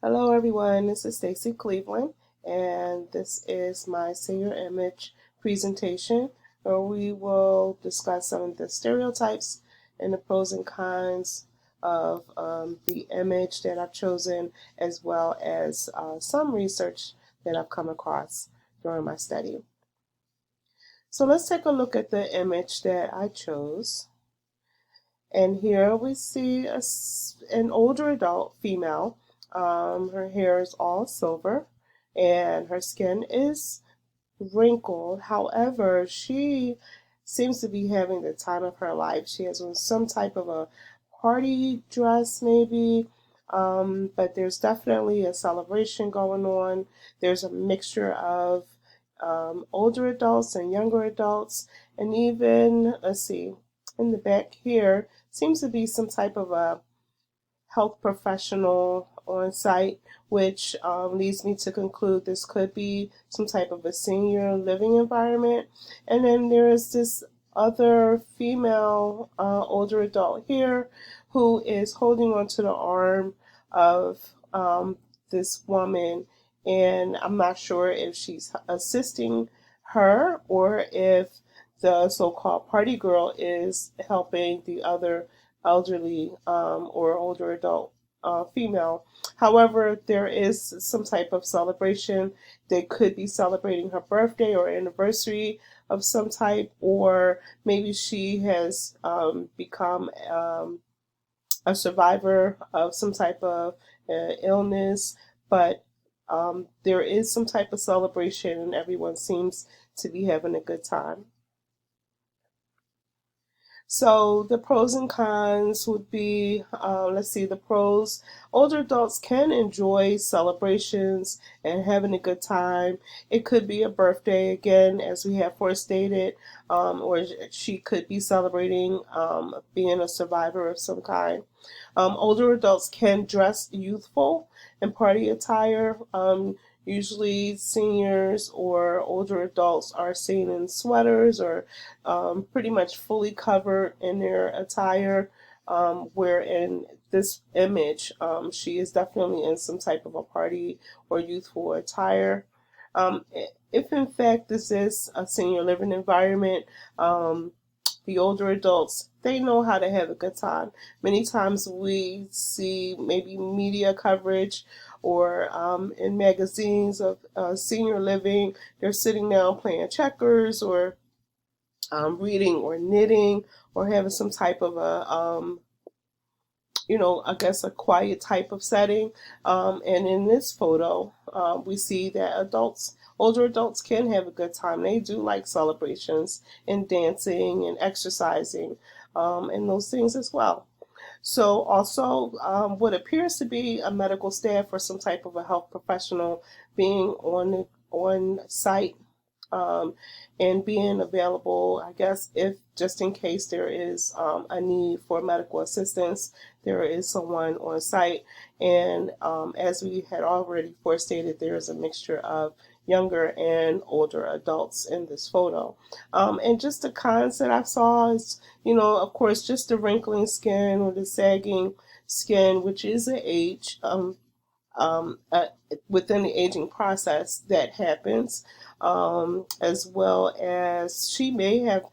Hello, everyone. This is Stacy Cleveland, and this is my senior image presentation where we will discuss some of the stereotypes and the pros and cons of the image that I've chosen, as well as some research that I've come across during my study. So let's take a look at the image that I chose. And here we see an older adult female. Her hair is all silver and her skin is wrinkled. However, she seems to be having the time of her life. She has on some type of a party dress, maybe. But there's definitely a celebration going on. There's a mixture of older adults and younger adults, and even, let's see, in the back here seems to be some type of a health professional on site, which leads me to conclude this could be some type of a senior living environment. And then there is this other female older adult here who is holding onto the arm of this woman, and I'm not sure if she's assisting her or if the so-called party girl is helping the other elderly or older adult female. However, there is some type of celebration. They could be celebrating her birthday or anniversary of some type, or maybe she has become a survivor of some type of illness, but there is some type of celebration and everyone seems to be having a good time. So the pros and cons would be, let's see, the pros. Older adults can enjoy celebrations and having a good time. It could be a birthday, again, as we have stated, or she could be celebrating being a survivor of some kind. Older adults can dress youthful in party attire. Usually, seniors or older adults are seen in sweaters or pretty much fully covered in their attire. Where in this image, she is definitely in some type of a party or youthful attire. Um, if in fact this is a senior living environment, the older adults, they know how to have a good time. Many times we see maybe media coverage or in magazines of senior living, they're sitting down playing checkers or reading or knitting or having some type of a I guess a quiet type of setting. And in this photo, we see that older adults can have a good time. They do like celebrations and dancing and exercising and those things as well. So also, what appears to be a medical staff or some type of a health professional being on site um, and being available, I guess, if just in case there is a need for medical assistance, there is someone on site. And as we had already forestated, there is a mixture of younger and older adults in this photo. And just the cons that I saw is, of course, just the wrinkling skin or the sagging skin, which is an age. Uh, Within the aging process that happens, as well as she may have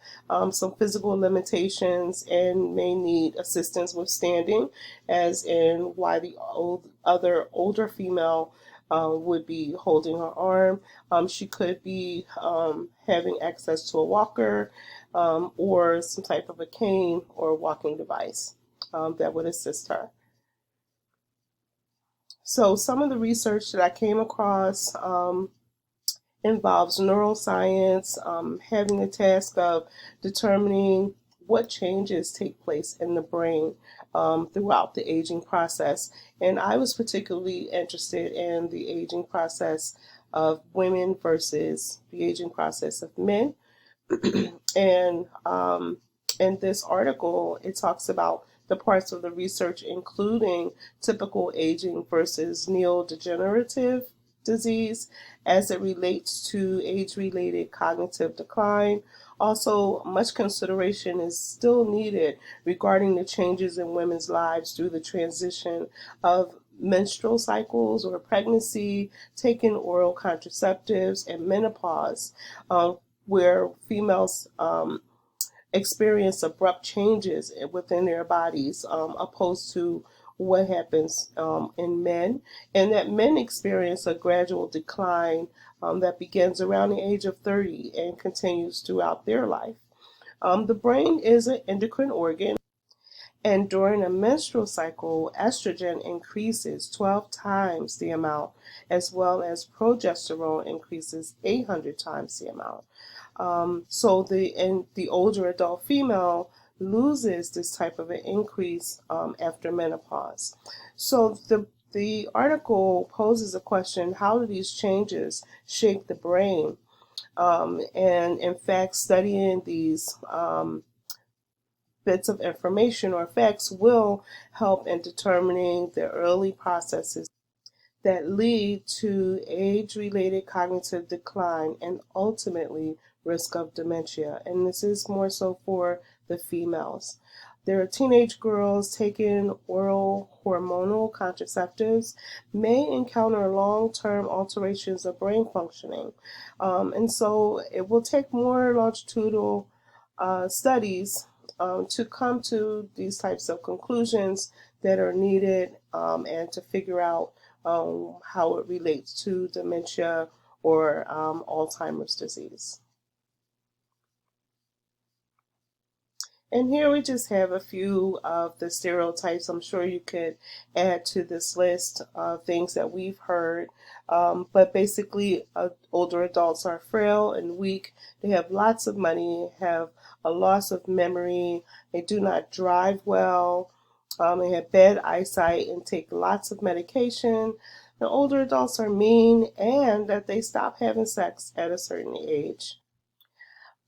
some physical limitations and may need assistance with standing, as in why the other older female would be holding her arm. She could be having access to a walker or some type of a cane or walking device that would assist her. So some of the research that I came across involves neuroscience, having the task of determining what changes take place in the brain throughout the aging process. And I was particularly interested in the aging process of women versus the aging process of men. And in this article, it talks about the parts of the research, including typical aging versus neurodegenerative disease as it relates to age related cognitive decline. Also, much consideration is still needed regarding the changes in women's lives through the transition of menstrual cycles or pregnancy, taking oral contraceptives, and menopause, where females experience abrupt changes within their bodies, opposed to what happens in men, and that men experience a gradual decline that begins around the age of 30 and continues throughout their life. The brain is an endocrine organ, and during a menstrual cycle, estrogen increases 12 times the amount, as well as progesterone increases 800 times the amount. So the older adult female loses this type of an increase after menopause. So the article poses a question: how do these changes shape the brain? And in fact, studying these bits of information or facts will help in determining the early processes that lead to age-related cognitive decline and ultimately risk of dementia. And this is more so for the females. There are teenage girls taking oral hormonal contraceptives may encounter long-term alterations of brain functioning. And so it will take more longitudinal studies to come to these types of conclusions that are needed, and to figure out how it relates to dementia or Alzheimer's disease. And here we just have a few of the stereotypes. I'm sure you could add to this list of things that we've heard. But basically, older adults are frail and weak. They have lots of money, have a loss of memory. They do not drive well. They have bad eyesight and take lots of medication. The older adults are mean, and that they stop having sex at a certain age.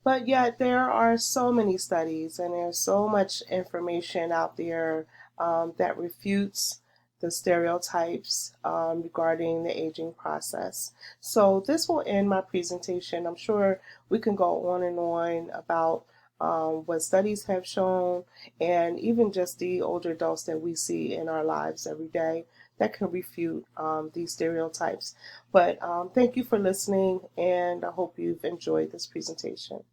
But yet, there are so many studies and there's so much information out there that refutes the stereotypes regarding the aging process. So, this will end my presentation. I'm sure we can go on and on about what studies have shown, and even just the older adults that we see in our lives every day that can refute these stereotypes. But thank you for listening, and I hope you've enjoyed this presentation.